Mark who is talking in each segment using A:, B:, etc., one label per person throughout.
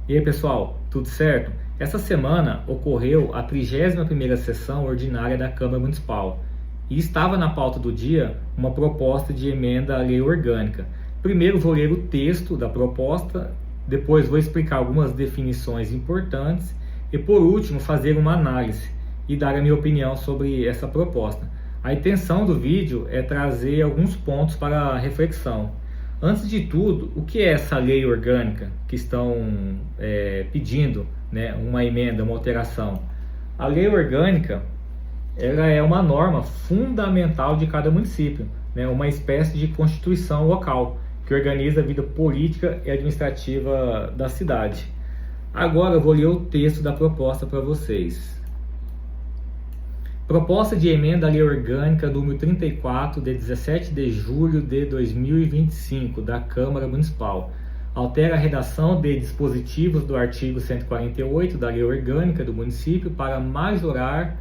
A: E aí, pessoal, tudo certo? Essa semana ocorreu a 31ª sessão ordinária da Câmara Municipal e estava na pauta do dia uma proposta de emenda à lei orgânica. Primeiro vou ler o texto da proposta, depois vou explicar algumas definições importantes e, por último, fazer uma análise e dar a minha opinião sobre essa proposta. A intenção do vídeo é trazer alguns pontos para reflexão. Antes de tudo, o que é essa lei orgânica que estão pedindo, né, uma emenda, uma alteração? A lei orgânica, ela é uma norma fundamental de cada município, né, uma espécie de constituição local que organiza a vida política e administrativa da cidade. Agora eu vou ler o texto da proposta para vocês. Proposta de emenda à Lei Orgânica número 34, de 17 de julho de 2025, da Câmara Municipal. Altera a redação de dispositivos do artigo 148 da Lei Orgânica do município para majorar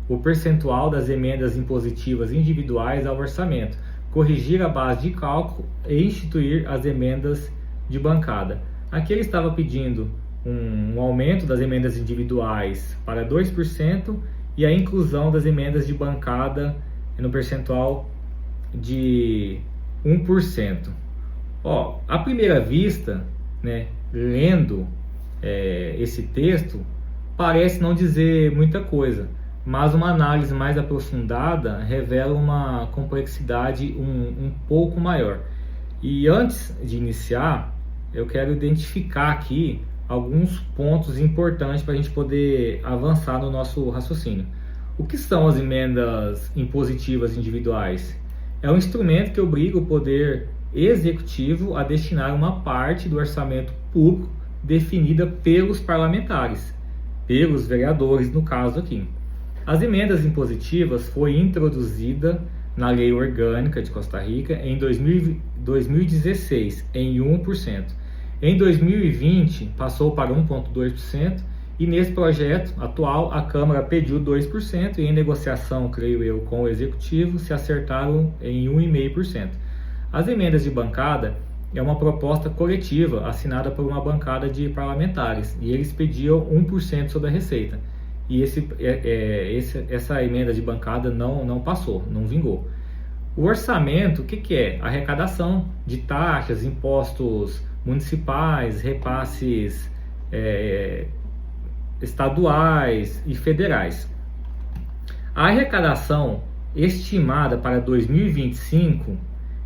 A: o percentual das emendas impositivas individuais ao orçamento, corrigir a base de cálculo e instituir as emendas de bancada. Aqui ele estava pedindo um aumento das emendas individuais para 2%, e a inclusão das emendas de bancada no percentual de 1%. À primeira vista, né, lendo esse texto, parece não dizer muita coisa, mas uma análise mais aprofundada revela uma complexidade um pouco maior. E antes de iniciar, eu quero identificar aqui alguns pontos importantes para a gente poder avançar no nosso raciocínio. O que são as emendas impositivas individuais? É um instrumento que obriga o poder executivo a destinar uma parte do orçamento público definida pelos parlamentares, pelos vereadores no caso aqui. As emendas impositivas foi introduzida na Lei Orgânica de Costa Rica em 2016 em 1%. Em 2020, passou para 1,2%, e nesse projeto atual, a Câmara pediu 2%, e em negociação, creio eu, com o Executivo, se acertaram em 1,5%. As emendas de bancada é uma proposta coletiva, assinada por uma bancada de parlamentares, e eles pediam 1% sobre a receita. E essa emenda de bancada não passou, não vingou. O orçamento, o que é? Arrecadação de taxas, impostos municipais, repasses estaduais e federais. A arrecadação estimada para 2025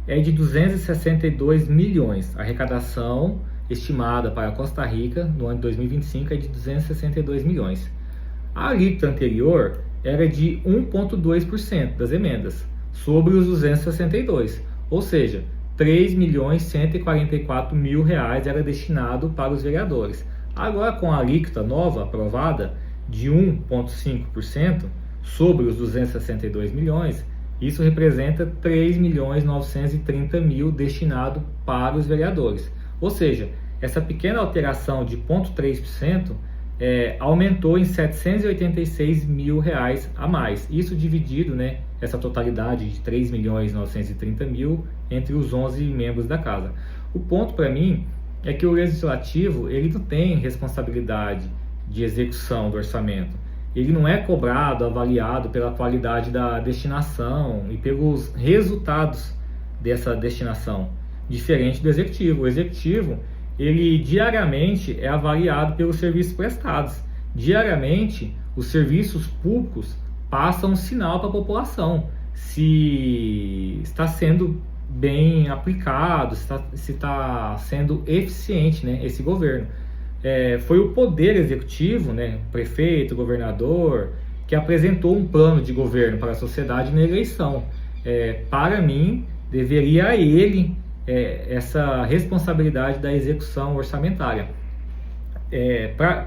A: é de 262 milhões. A arrecadação estimada para Costa Rica no ano de 2025 é de 262 milhões. A alíquota anterior era de 1,2% das emendas sobre os 262, ou seja, 3.144.000 reais era destinado para os vereadores. Agora, com a alíquota nova aprovada de 1,5% sobre os 262 milhões, isso representa 3.930.000 destinado para os vereadores. Ou seja, essa pequena alteração de 0,3% aumentou em 786 mil reais a mais. Isso dividido, né, essa totalidade de 3.930.000 entre os 11 membros da casa. O ponto para mim é que o Legislativo ele não tem responsabilidade de execução do orçamento. Ele não é cobrado, avaliado pela qualidade da destinação e pelos resultados dessa destinação, diferente do Executivo. O Executivo, ele diariamente é avaliado pelos serviços prestados. Diariamente, os serviços públicos passam um sinal para a população se está sendo bem aplicado, se está sendo eficiente, né, esse governo. Foi o poder executivo, né, prefeito, governador, que apresentou um plano de governo para a sociedade na eleição. Para mim, deveria a ele essa responsabilidade da execução orçamentária.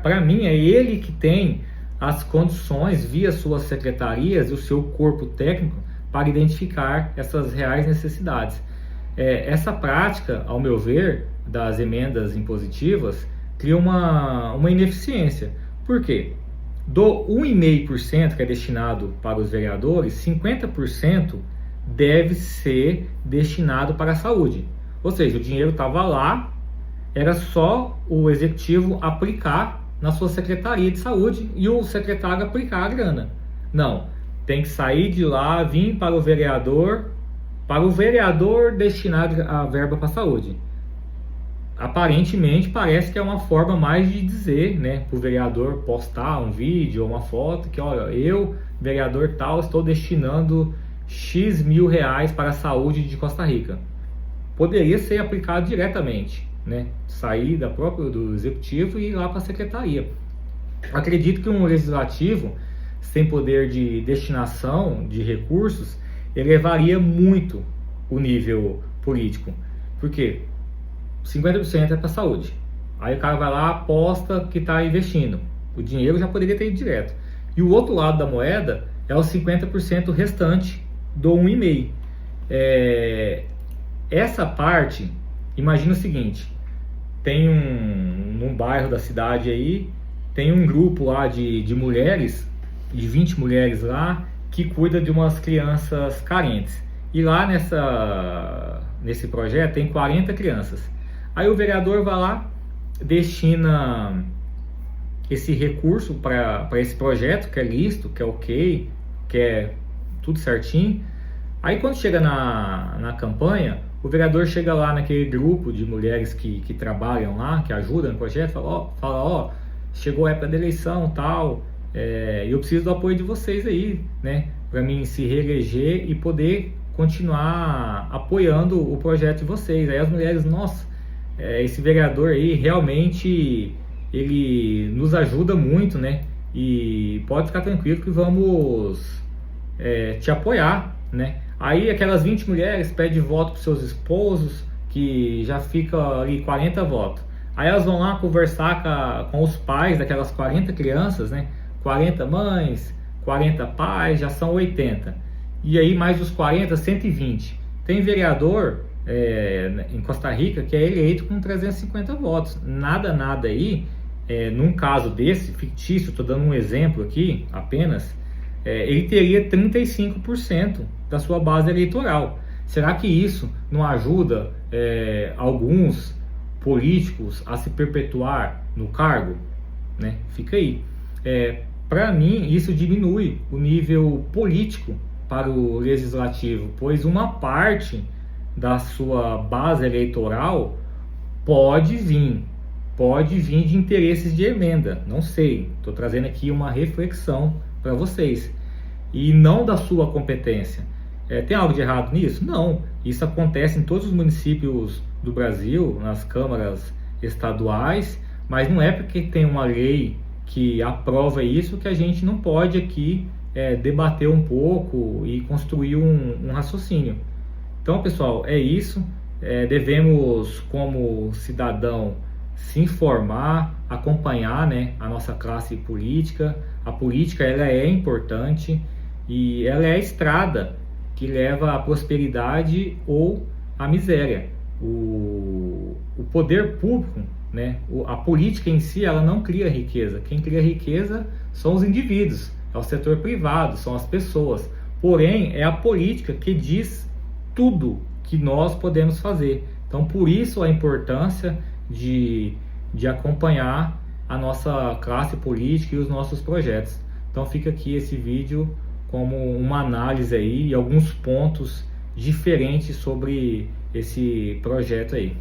A: Para mim, é ele que tem as condições, via suas secretarias e o seu corpo técnico, para identificar essas reais necessidades. Essa prática, ao meu ver, das emendas impositivas, cria uma ineficiência. Por quê? Do 1,5% que é destinado para os vereadores, 50% deve ser destinado para a saúde. Ou seja, o dinheiro estava lá, era só o executivo aplicar na sua secretaria de saúde e o secretário aplicar a grana. Não, tem que sair de lá, vir para o vereador destinar a verba para a saúde. Aparentemente parece que é uma forma mais de dizer, né, para o vereador postar um vídeo ou uma foto que, olha, eu, vereador tal, estou destinando X mil reais para a saúde de Costa Rica. Poderia ser aplicado diretamente, né, sair do executivo e ir lá para a secretaria. Acredito que um legislativo sem poder de destinação de recursos elevaria muito o nível político. Por quê? 50% é para a saúde. Aí o cara vai lá, aposta que está investindo. O dinheiro já poderia ter ido direto. E o outro lado da moeda é os 50% restante do 1,5%. Essa parte, imagina o seguinte, tem num bairro da cidade aí, tem um grupo lá de mulheres, de 20 mulheres lá, que cuida de umas crianças carentes. E lá nesse projeto tem 40 crianças. Aí o vereador vai lá, destina esse recurso para esse projeto, que é lícito, que é ok, que é tudo certinho. Aí quando chega na campanha, o vereador chega lá naquele grupo de mulheres que trabalham lá, que ajudam no projeto, fala, chegou a época da eleição, tal, eu preciso do apoio de vocês aí, né, para mim se reeleger e poder continuar apoiando o projeto de vocês. Aí as mulheres, nossa, esse vereador aí realmente ele nos ajuda muito, né? E pode ficar tranquilo que vamos te apoiar, né? Aí aquelas 20 mulheres pedem voto para seus esposos, que já fica ali 40 votos. Aí elas vão lá conversar com os pais daquelas 40 crianças, né? 40 mães, 40 pais, já são 80. E aí mais os 40, 120. Tem vereador em Costa Rica que é eleito com 350 votos. Nada aí, num caso desse, fictício, estou dando um exemplo aqui apenas, ele teria 35% da sua base eleitoral. Será que isso não ajuda alguns políticos a se perpetuar no cargo? Né? Fica aí. Para mim, isso diminui o nível político para o legislativo, pois uma parte da sua base eleitoral pode vir de interesses de emenda, não sei, estou trazendo aqui uma reflexão para vocês, e não da sua competência. Tem algo de errado nisso? Não, isso acontece em todos os municípios do Brasil, nas câmaras estaduais, mas não é porque tem uma lei que aprova isso que a gente não pode aqui debater um pouco e construir um raciocínio. Então, pessoal, é isso. Devemos, como cidadão, se informar, acompanhar, né, a nossa classe política. A política ela é importante e ela é a estrada que leva à prosperidade ou à miséria. O poder público, né, a política em si, ela não cria riqueza. Quem cria riqueza são os indivíduos, é o setor privado, são as pessoas. Porém, é a política que diz tudo que nós podemos fazer. Então, por isso a importância de acompanhar a nossa classe política e os nossos projetos. Então, fica aqui esse vídeo como uma análise aí e alguns pontos diferentes sobre esse projeto aí.